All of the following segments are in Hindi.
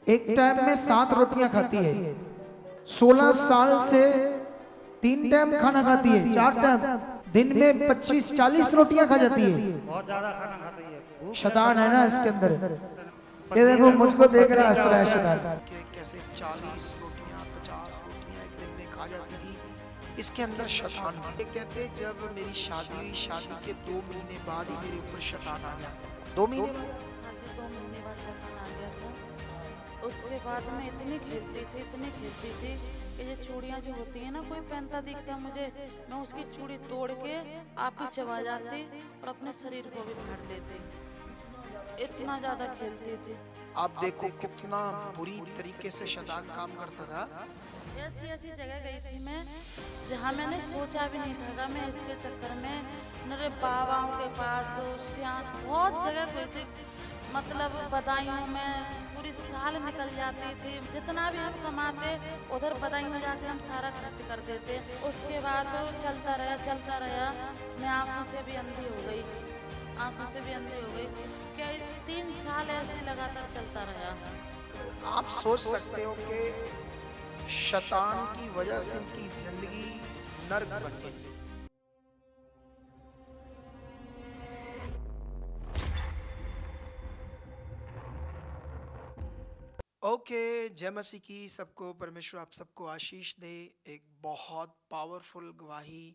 एक टाइम में 7 रोटियां खाती है। 16 साल से 3 टाइम खाना खाती है, 4 टाइम दिन में 25-40 रोटियां खा जाती है। बहुत ज्यादा खाना खाती है। शैतान है ना इसके अंदर। ये देखो मुझको देख रहा हंस रहा है शैतान। कैसे 40 रोटियां 50 रोटियां एक दिन में खा जाती थी। इसके अंदर शैतान है। कहते जब मेरी शादी हुई, शादी के 2 महीने बाद ही मेरे ऊपर शैतान आ गया। 2 महीने बाद? हाँ जी, 2 महीने बाद शैतान आ गया था। उसके बाद मैं इतनी खेलती थी कि ये चूड़ियाँ जो होती हैं ना, कोई पहनता दिखता मुझे, मैं उसकी चूड़ी तोड़ के आप ही चबा जाती और अपने शरीर को भी फाड़ लेती। इतना ज़्यादा खेलती थी। आप देखो कितना बुरी तरीके से शैतान काम करता था। ऐसी ऐसी जगह गई थी मैं जहाँ मैंने सोचा भी नहीं था। मैं इसके चक्कर में मेरे बाबाओं के पास सियान बहुत जगह गई थी। मतलब बदायूं में पूरी साल निकल जाती थी। जितना भी हम कमाते उधर बदायूं जाके हम सारा खर्च कर देते। उसके बाद चलता रहा। मैं आंखों से भी अंधी हो गई। क्या 3 साल ऐसे लगातार चलता रहा। आप सोच सकते हो कि शैतान की वजह से इनकी जिंदगी नर्क बन गई। ओके, जय मसीह की। सबको परमेश्वर आप सबको आशीष दे। एक बहुत पावरफुल गवाही,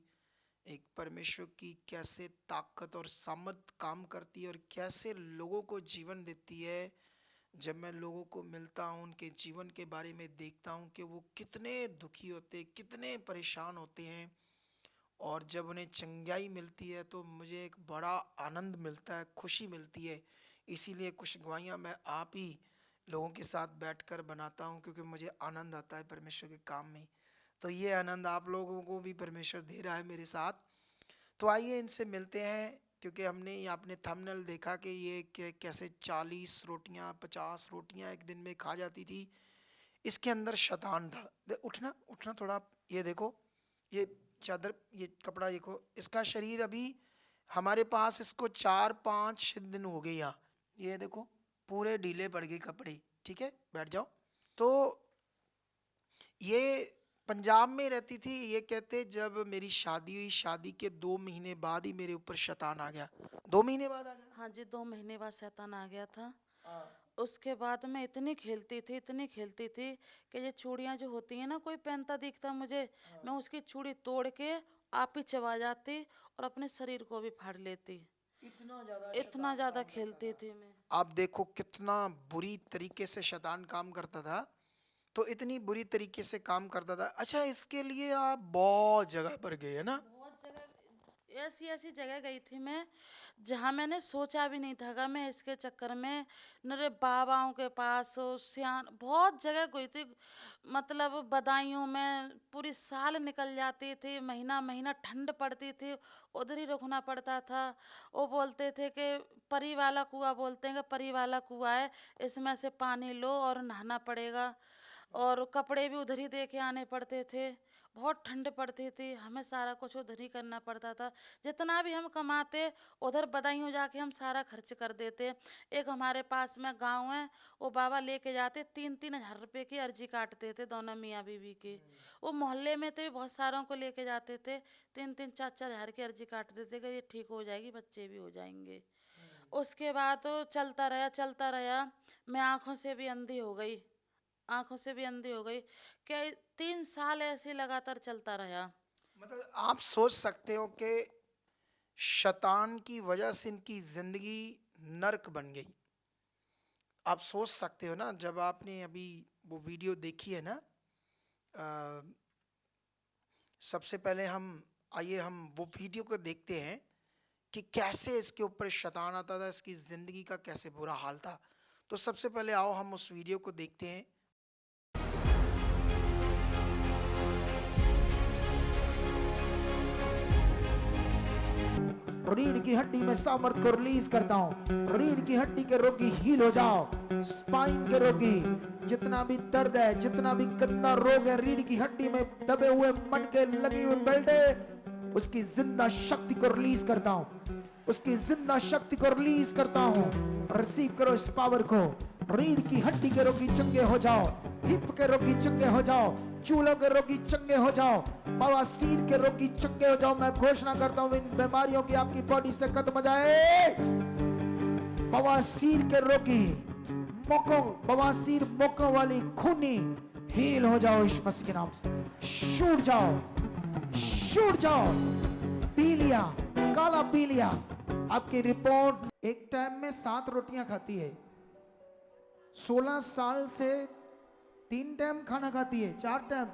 एक परमेश्वर की कैसे ताकत और सामर्थ काम करती है और कैसे लोगों को जीवन देती है। जब मैं लोगों को मिलता हूँ, उनके जीवन के बारे में देखता हूँ कि वो कितने दुखी होते, कितने परेशान होते हैं, और जब उन्हें चंगाई मिलती है तो मुझे एक बड़ा आनंद मिलता है, खुशी मिलती है। इसीलिए कुछ गवाहियाँ मैं आप ही लोगों के साथ बैठकर बनाता हूँ, क्योंकि मुझे आनंद आता है परमेश्वर के काम में। तो ये आनंद आप लोगों को भी परमेश्वर दे रहा है मेरे साथ। तो आइए इनसे मिलते हैं, क्योंकि हमने आपने थंबनेल देखा कि ये कैसे 40 रोटियां 50 रोटियां एक दिन में खा जाती थी। इसके अंदर शैतान था। उठना थोड़ा, ये देखो, ये चादर, ये कपड़ा देखो, इसका शरीर अभी हमारे पास इसको 4-5 दिन हो गए यहाँ। ये देखो पूरे ढीले पड़ गए कपड़े। ठीक है, बैठ जाओ। तो ये पंजाब में रहती थी। ये कहते जब मेरी शादी हुई, शादी के 2 महीने बाद ही मेरे ऊपर शैतान आ गया। 2 महीने बाद आ गया? हाँ जी, 2 महीने बाद शैतान आ गया था। उसके बाद मैं इतनी खेलती थी कि ये चूड़ियाँ जो होती हैं ना, कोई पहनता दिखता मुझे, मैं उसकी चूड़ी तोड़ के आप ही चबा जाती और अपने शरीर को भी फाड़ लेती। इतना ज़्यादा खेलती थी मैं। आप देखो कितना बुरी तरीके से शैतान काम करता था। तो इतनी बुरी तरीके से काम करता था। अच्छा, इसके लिए आप बहुत जगह पर गए है ना? बहुत जगह, ऐसी जगह गई थी मैं जहाँ मैंने सोचा भी नहीं था। मैं इसके चक्कर में मेरे बाबाओं के पास सियान बहुत जगह गई थी। मतलब बदायूं में पूरी साल निकल जाती थी। महीना ठंड पड़ती थी, उधर ही रुकना पड़ता था। वो बोलते थे कि परी वाला कुआं, बोलते हैं कि परी वाला कुआं है, इसमें से पानी लो और नहाना पड़ेगा। और कपड़े भी उधर ही दे के आने पड़ते थे। बहुत ठंड पड़ती थी, हमें सारा कुछ उधर ही करना पड़ता था। जितना भी हम कमाते उधर बदायूं जाके हम सारा खर्च कर देते। एक हमारे पास में गांव है, वो बाबा लेके जाते 3-3 हज़ार रुपये की अर्जी काटते थे दोनों मियाँ बीवी की। वो मोहल्ले में थे, बहुत सारों को लेके जाते थे। 3-3 4-4 हज़ार की अर्जी काटते थे कि ये ठीक हो जाएगी, बच्चे भी हो जाएंगे। उसके बाद तो चलता रहा। मैं आँखों से भी अंधी हो गई। क्या 3 साल ऐसे लगातार चलता रहा। मतलब आप सोच सकते हो कि शैतान की वजह से इनकी जिंदगी नर्क बन गई। आप सोच सकते हो ना, जब आपने अभी वो वीडियो देखी है ना। सबसे पहले आइए हम वो वीडियो को देखते हैं कि कैसे इसके ऊपर शैतान आता था, इसकी जिंदगी का कैसे बुरा हाल था। तो सबसे पहले आओ हम उस वीडियो को देखते हैं। रीढ़ की हड्डी में सामर्थ को रिलीज करता हूँ। रीढ़ की हड्डी के रोगी हील हो जाओ। स्पाइन के रोगी, जितना भी दर्द है, जितना भी गंदा रोग है रीढ़ की हड्डी में दबे हुए, मन के लगी हुई बेल्टे, उसकी जिंदा शक्ति को रिलीज करता हूँ। उसकी जिंदा शक्ति को रिलीज करता हूँ। रिसीव करो इस पावर को, रीढ़ की हड्डी के रोगी चंगे हो जाओ, हिप के रोगी चंगे हो जाओ, चूलों के रोगी चंगे हो जाओ, बवासीर के रोगी चंगे हो जाओ। मैं घोषणा करता हूं इन बीमारियों की आपकी बॉडी से खत्म हो जाए। बवासीर के रोगी, बवासीर मोकों वाली खूनी हील हो जाओ इस मसीह के नाम से। छूट जाओ, छूट जाओ। पीलिया, काला पीलिया, आपकी रिपोर्ट एक टाइम में 7 रोटियां खाती है, 16 साल से 3 टाइम खाना खाती है, 4 टाइम,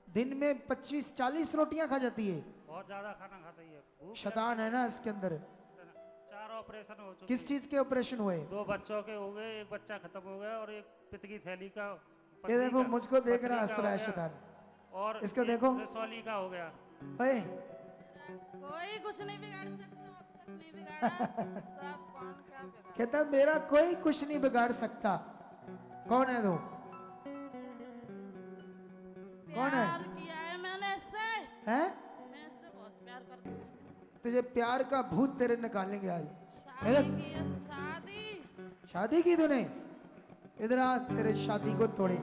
दिन में 25-40 रोटियां खा जाती है। बहुत ज्यादा खाना खाती है, भूख शैतान है ना इसके अंदर। लगती है। 4 ऑपरेशन हो चुके किस चीज के ऑपरेशन हुए? 2 बच्चों के हो गए, एक बच्चा खत्म हो गया और एक पित्त की थैली का, ये पथरी देखो का- मुझको देख रहा पथरी हंस का रहा है हो गया शैतान। और इसको एक देखो। रसौली का हो गया। ओए, कोई कुछ नहीं बिगाड़ सकता, अब तक नहीं बिगाड़ा तो आप कौन क्या बिगाड़। कहता मेरा कोई कुछ नहीं बिगाड़ सकता। कौन है तू? कौन है? प्यार किया है मैंने इससे, हैं? मैं इससे बहुत प्यार करती हूँ। तुझे प्यार का भूत तेरे निकालेंगे आज। शादी की है, शादी। शादी की तूने? इधर आ, तेरे शादी को तोड़े।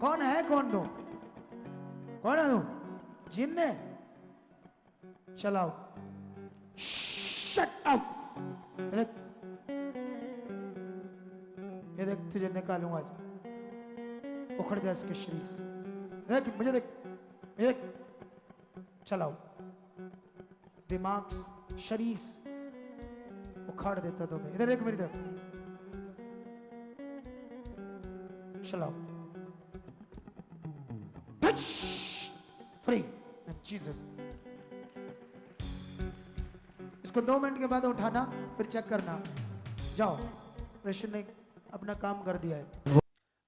कौन है? कौन तू? कौन है तू? जिन है? चलाओ, शट अप। ये देख तुझे निकालूंगा आज, उखड़ जा इसके शरीर से। देख मुझे, देख ये देख, चलाओ। दिमाग, शरीर उखाड़ देता तुम्हें। इधर देख मेरी तरफ, चलाओ। Free Jesus. इसको 2 मिनट के बाद उठाना, फिर चेक करना। जाओ, प्रेशर ने अपना काम कर दिया है।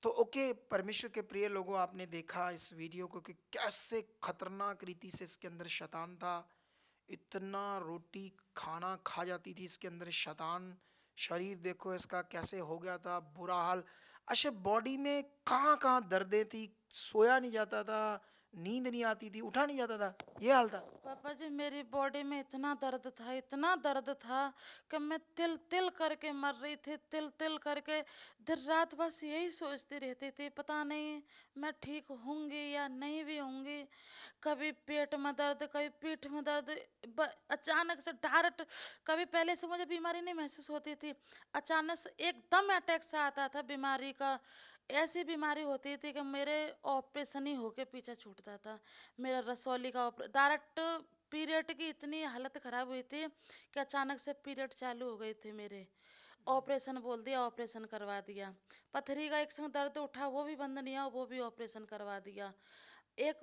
तो ओके परमेश्वर के प्रिय लोगों, आपने देखा इस वीडियो को कि कैसे खतरनाक रीति से इसके अंदर शैतान था। इतना रोटी खाना खा जाती थी इसके अंदर शैतान। शरीर देखो इसका कैसे हो गया था, बुरा हाल। अच्छा, बॉडी में कहाँ कहाँ दर्दें थी, सोया नहीं जाता था, नींद नहीं आती थी, उठा नहीं जाता था, ये हाल था। पापा जी मेरी बॉडी में इतना दर्द था, इतना दर्द था कि मैं तिल तिल करके मर रही थी, तिल तिल करके। दिन रात बस यही सोचती रहती थी, पता नहीं मैं ठीक होंगी या नहीं भी होंगी। कभी पेट में दर्द, कभी पीठ में दर्द, अचानक से डायरेक्ट। कभी पहले से मुझे बीमारी नहीं महसूस होती थी, अचानक से एकदम अटैक से आता था बीमारी का। ऐसी बीमारी होती थी कि मेरे ऑपरेशन ही होके पीछे छूटता था। मेरा रसौली का डायरेक्ट पीरियड की इतनी हालत ख़राब हुई थी कि अचानक से पीरियड चालू हो गए थे मेरे। ऑपरेशन बोल दिया, ऑपरेशन करवा दिया। पथरी का एक संग दर्द उठा, वो भी बंद नहीं हुआ, वो भी ऑपरेशन करवा दिया। एक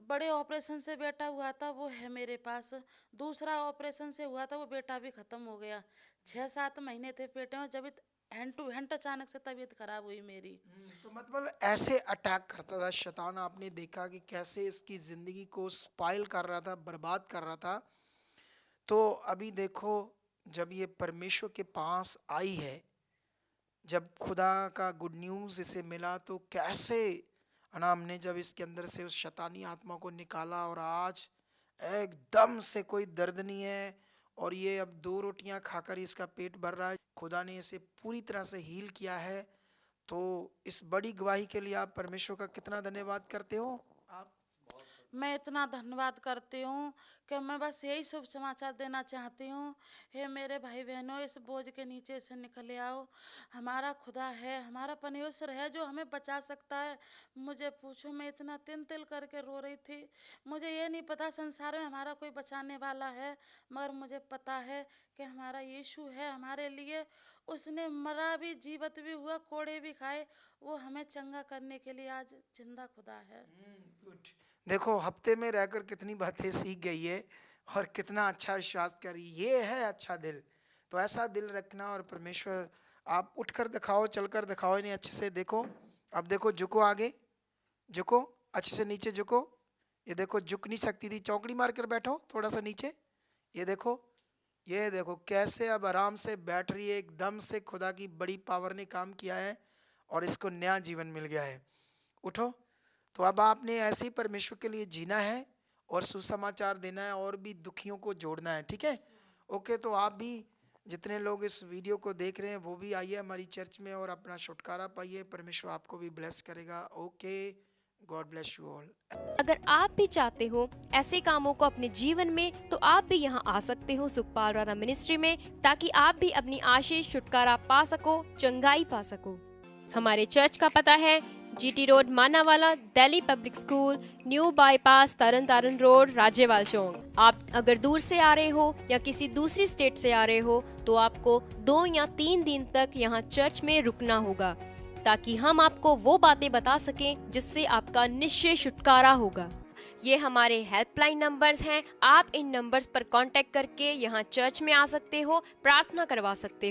बड़े ऑपरेशन से बेटा हुआ था, वो है मेरे पास। दूसरा ऑपरेशन से हुआ था, वो बेटा भी ख़त्म हो गया। 6-7 महीने थे पेट में, जब हैंड टू हैंड अचानक से तबीयत खराब हुई मेरी। तो मतलब ऐसे अटैक करता था शैतान। आपने देखा कि कैसे इसकी ज़िंदगी को स्पाइल कर रहा था, बर्बाद कर रहा था। तो अभी देखो, जब ये परमेश्वर के पास आई है, जब खुदा का गुड न्यूज़ इसे मिला, तो कैसे ना हमने जब इसके अंदर से उस शैतानी आत्मा को निकाला, और आज एकदम से कोई दर्द नहीं है, और ये अब 2 रोटियां खाकर इसका पेट भर रहा है। खुदा ने इसे पूरी तरह से हील किया है। तो इस बड़ी गवाही के लिए आप परमेश्वर का कितना धन्यवाद करते हो आप? मैं इतना धन्यवाद करती हूँ कि मैं बस यही शुभ समाचार देना चाहती हूँ। हे मेरे भाई बहनों, इस बोझ के नीचे से निकल आओ। हमारा खुदा है, हमारा परमेश्वर है जो हमें बचा सकता है। मुझे पूछो, मैं इतना तिल तिल करके रो रही थी। मुझे ये नहीं पता संसार में हमारा कोई बचाने वाला है, मगर मुझे पता है कि हमारा यीशु है हमारे लिए। उसने मरा भी, जीवित भी हुआ, कोड़े भी खाए, वो हमें चंगा करने के लिए आज जिंदा खुदा है। गुड। देखो, हफ्ते में रहकर कितनी बातें सीख गई है और कितना अच्छा विश्वास करी। ये है अच्छा दिल। तो ऐसा दिल रखना, और परमेश्वर आप उठकर दिखाओ, चलकर दिखाओ, इन्हें अच्छे से देखो। अब देखो, झुको, आगे झुको, अच्छे से नीचे झुको। ये देखो, झुक नहीं सकती थी, चौकड़ी मारकर बैठो थोड़ा सा नीचे। ये देखो, ये देखो कैसे अब आराम से बैठ रही है। एकदम से खुदा की बड़ी पावर ने काम किया है और इसको नया जीवन मिल गया है। उठो। तो अब आपने ऐसे ही परमेश्वर के लिए जीना है और सुसमाचार देना है और भी दुखियों को जोड़ना है, ठीक है? ओके, तो आप भी जितने लोग इस वीडियो को देख रहे हैं वो भी आइए हमारी चर्च में और अपना छुटकारा पाइए। परमेश्वर आपको भी ब्लेस करेगा। Okay, God bless you all. अगर आप भी चाहते हो ऐसे कामों को अपने जीवन में, तो आप भी यहाँ आ सकते हो सुखपाल राणा मिनिस्ट्री में, ताकि आप भी अपनी आशीष छुटकारा पा सको, चंगाई पा सको। हमारे चर्च का पता है GT road Manawala, Delhi public school, new bypass, Taran Taran road, Rajewal Chowk. आप अगर दूर से आ रहे हो या किसी दूसरी स्टेट से आ रहे हो तो आपको 2 या 3 दिन तक यहाँ चर्च में रुकना होगा, ताकि हम आपको वो बातें बता सकें जिससे आपका निश्चय छुटकारा होगा। ये हमारे हेल्पलाइन नंबर्स हैं। आप इन नंबर्स पर कांटेक्ट करके यहाँ चर्च में आ सकते हो, प्रार्थना करवा सकते हो।